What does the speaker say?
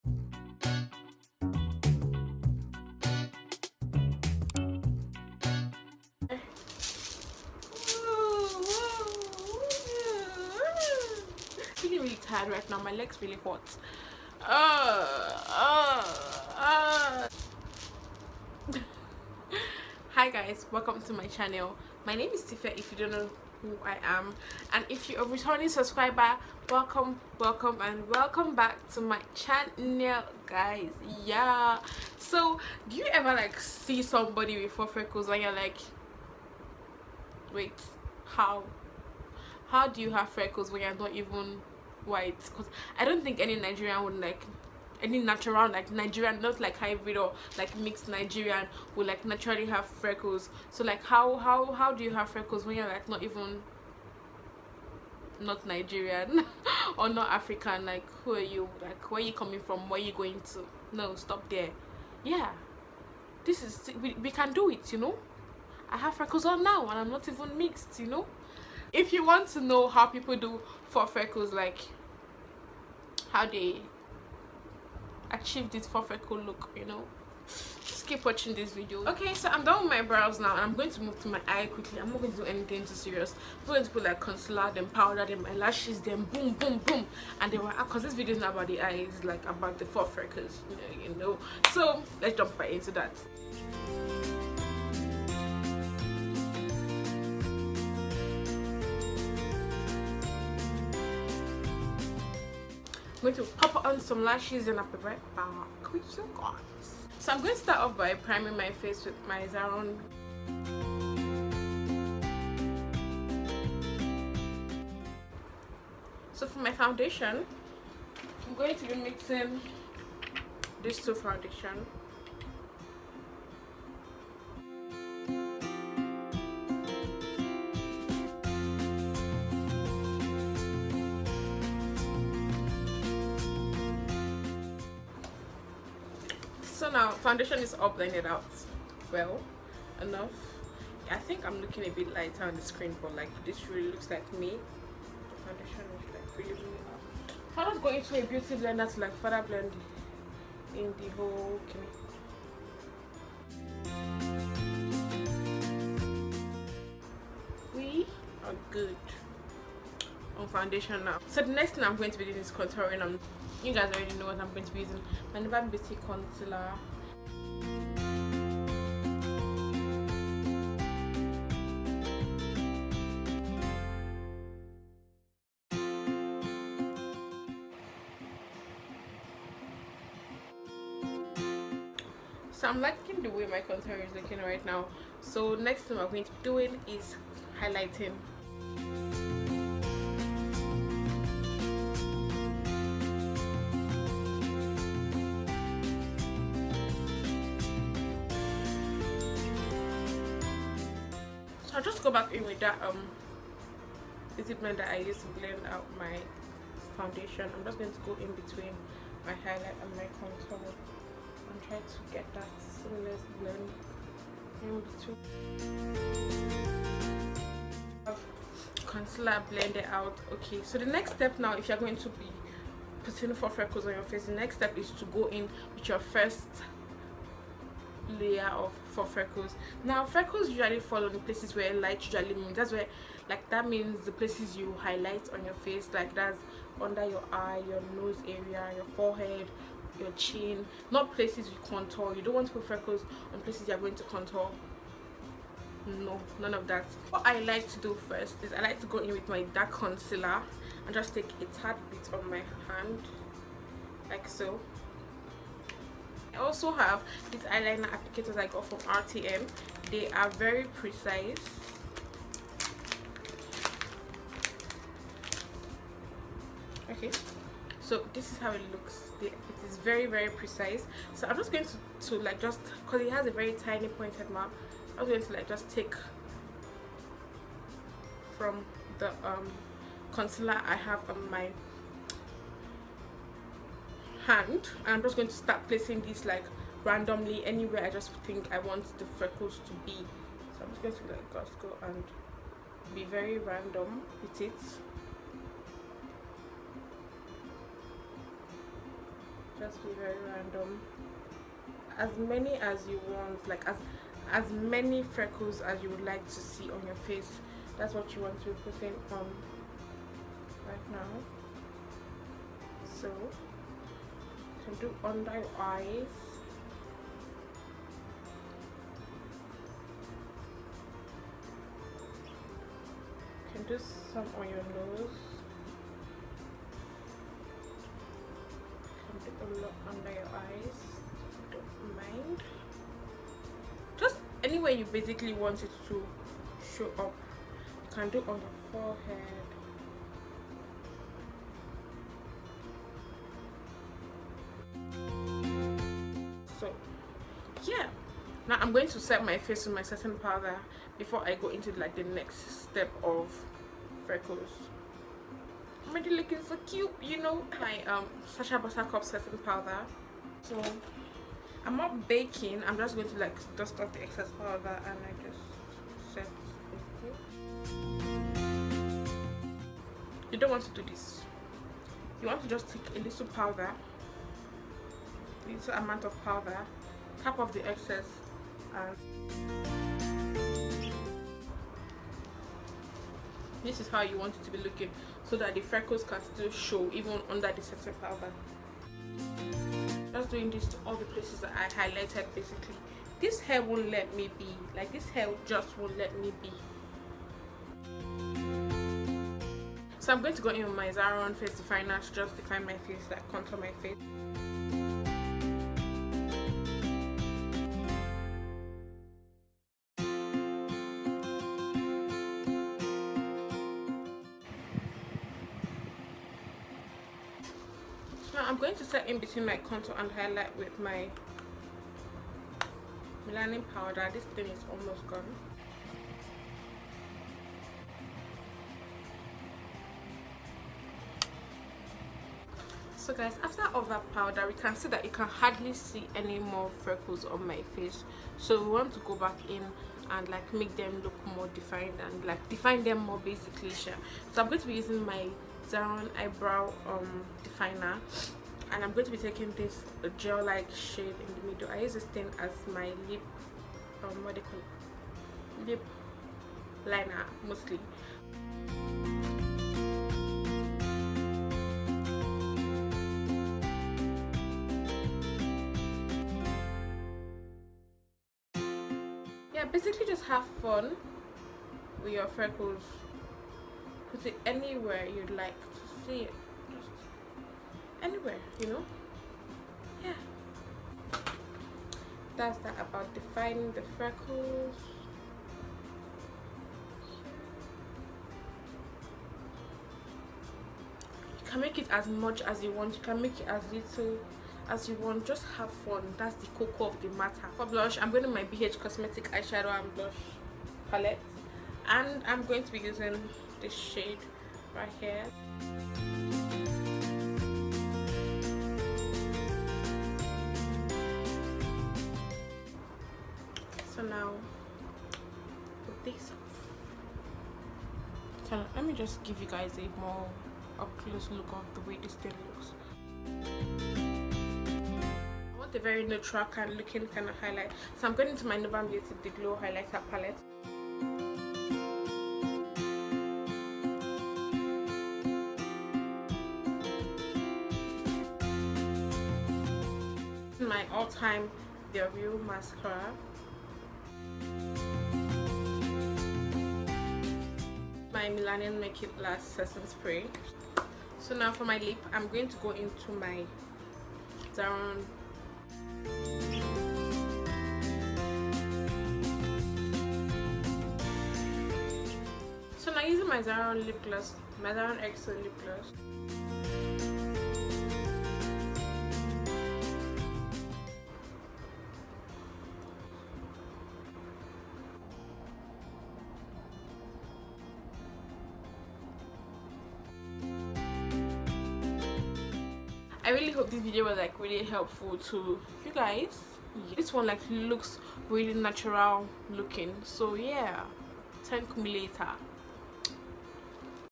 Feeling really tired right now. My legs really hot. Hi guys, welcome to my channel. My name is Tife if you don't know who I am, and if you're a returning subscriber, welcome and welcome back to my channel, guys. Yeah, so do you ever like see somebody with faux freckles and you're like, wait, how do you have freckles when you're not even white? Because I don't think any Nigerian would like, any natural like Nigerian, not like hybrid or like mixed Nigerian, would like naturally have freckles. So like how do you have freckles when you're like not even not Nigerian or not African? Like, who are you? Like, where are you coming from? Where are you going to? No, stop there. Yeah, this is, we can do it, you know. I have freckles on now and I'm not even mixed, you know. If you want to know how people do for freckles, like how they achieve this faux freckle look, you know, just keep watching this video. Okay, so I'm done with my brows now and I'm going to move to my eye quickly. I'm not going to do anything too serious. I'm going to put like concealer, then powder, then my lashes, then boom boom boom, and then because this video is not about the eyes, it's like about the faux freckles, you know. So let's jump right into that. I'm going to pop on some lashes and I'll be right back with you guys. So I'm going to start off by priming my face with my Zaron. So for my foundation, I'm going to be mixing these two foundation. So now foundation is all blended out well enough. I think I'm looking a bit lighter on the screen, but like this really looks like me. The foundation is like really up. I'm not going to a beauty blender to like further blend in the whole thing. We are good on foundation now. So the next thing I'm going to be doing is contouring. You guys already know what I'm going to be using. My Never Beauty concealer. So I'm liking the way my contour is looking right now. So next thing we're going to be doing is highlighting. I'll just go back in with that beauty blender I used to blend out my foundation. I'm just going to go in between my highlight and my contour and try to get that seamless blend in between. Concealer blended out. Okay, so the next step now, if you're going to be putting faux freckles on your face, the next step is to go in with your first layer of faux freckles. Now freckles usually fall on the places where light usually means. That's where, like, that means the places you highlight on your face, like that's under your eye, your nose area, your forehead, your chin, not places you contour. You don't want to put freckles on places you're going to contour. No, none of that. What I like to do first is I like to go in with my dark concealer and just take a tad bit on my hand, like so. I also have these eyeliner applicators I got from RTM. They are very precise. Okay, so this is how it looks. It is very precise. So I'm just going to like, just because it has a very tiny pointed mark, I'm going to like just take from the concealer I have on my hand, and I'm just going to start placing these like randomly anywhere I just think I want the freckles to be. So I'm just going to like just go and be very random with it. Just be very random. As many as you want, like as many freckles as you would like to see on your face. That's what you want to be putting on right now. So you can do under your eyes. You can do some on your nose. You can do a lot under your eyes. Don't mind. Just anywhere you basically want it to show up. You can do on the forehead. So yeah, now I'm going to set my face with my setting powder before I go into like the next step of freckles. I'm already looking so cute, you know. My Sacha buttercup setting powder. So I'm not baking, I'm just going to like dust off the excess powder and I just set it. You don't want to do this. You want to just take a little powder, a little amount of powder, tap off the excess, and this is how you want it to be looking, so that the freckles can still show even under the setting powder. Just doing this to all the places that I highlighted. Basically, this hair won't let me be, like this hair just won't let me be. So I'm going to go in with my Zaron face definer to just define my face, like contour my face. Now I'm going to set in between my contour and highlight with my Milani powder. This thing is almost gone. So guys, after all that powder, we can see that you can hardly see any more freckles on my face. So we want to go back in and like make them look more defined and like define them more basically. So I'm going to be using my Zaron eyebrow definer, and I'm going to be taking this gel like shade in the middle. I use this thing as my lip what do you call it, lip liner mostly. Yeah, basically just have fun with your freckles. Put it anywhere you'd like to see it. Just anywhere, you know? Yeah. That's that about defining the freckles. You can make it as much as you want. You can make it as little as you want. Just have fun. That's the cocoa of the matter. For blush, I'm going to my BH Cosmetic eyeshadow and blush palette, and I'm going to be using this shade right here. So now put this off. So let me just give you guys a more up close look of the way this thing looks. I want a very neutral kind looking kind of highlight, so I'm going into my Nova Beauty The Glow highlighter palette. My all-time The Real mascara. My Milani Make It Last Setting Spray. So now for my lip, I'm going to go into my Zaron So now using my Zaron lip gloss, my Zaron Xoxo lip gloss. I really hope this video was like really helpful to you guys. This one like looks really natural looking, so yeah, thank me later.